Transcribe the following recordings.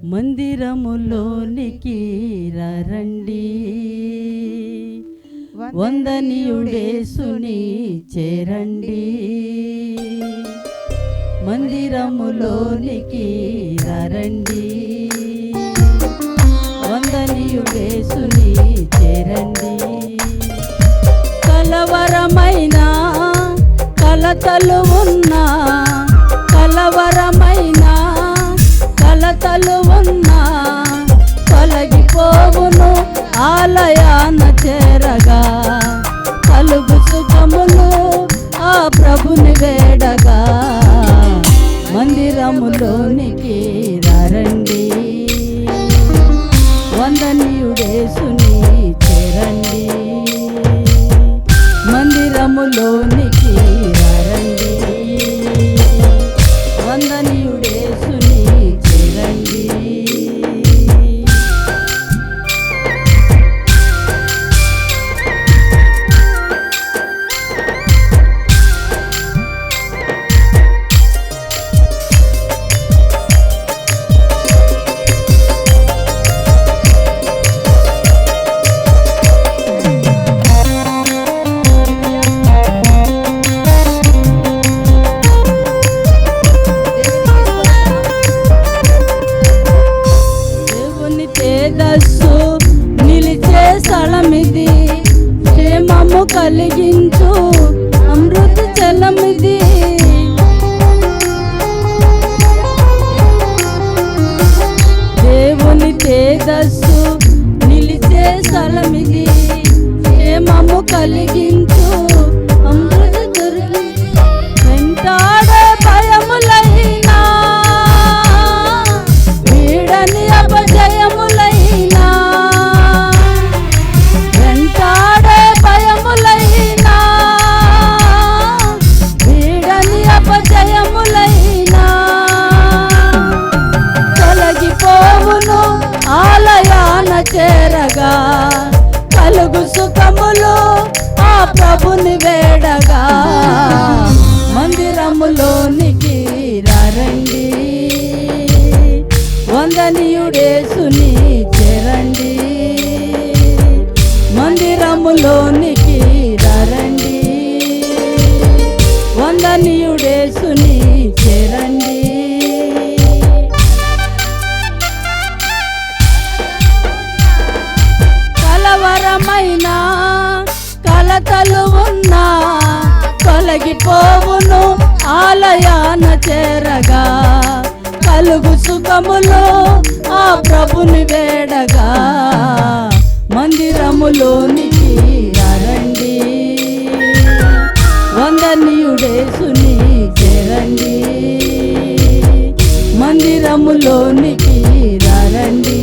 మందిరములోనికి రండి, వందనీయుడేసుని చేరండి. మందిరములోనికి రండి, వందనీయుడేసుని చేరండి. కలవరమైన కలతలు ఉన్నా, కలవరమైన కలతలు ఉన్నా తొలగిపోవును ఆలయాన చేరగా. కలుగు సుఖములు ఆ ప్రభుని వేడగా. మందిరములోనికి రండి, వందనీయుడేసుని చేరండి. మందిరములోనికి రండి, వందనీయుడేసుని చేరండి. నిలిచే స్థలమిది, క్షేమము కలిగించు అమృత జలమిది. దేవుని తేజస్సు నిలిచే స్థలమిది, క్షేమము కలిగించు అమృత జలమిది. వెంటాడే భయములైనా, వీడని అపజయములైనా, వెంటాడే భయములైనా, వీడని అపజయములైనా తొలగిపోవును ఆలయాన చేరగా. కలుగు సుఖములు ఆ ప్రభుని వేడగా. మందిరములోనికి రండి, వందనీయుడేసుని చేరండి. మందిరములోనికి రండి, వందనీయుడేసుని చేరండి. కలవరమైన కలతలు ఉన్నా తొలగిపోవును ఆలయాన చేరగా. కలుగు సుఖములు ఆ ప్రభుని వేడగా. మందిరములోనికి రండి, వందనీయుడేసుని చేరండి. మందిరములోనికి రండి,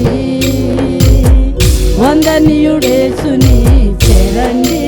వందనీయుడేసుని చేరండి.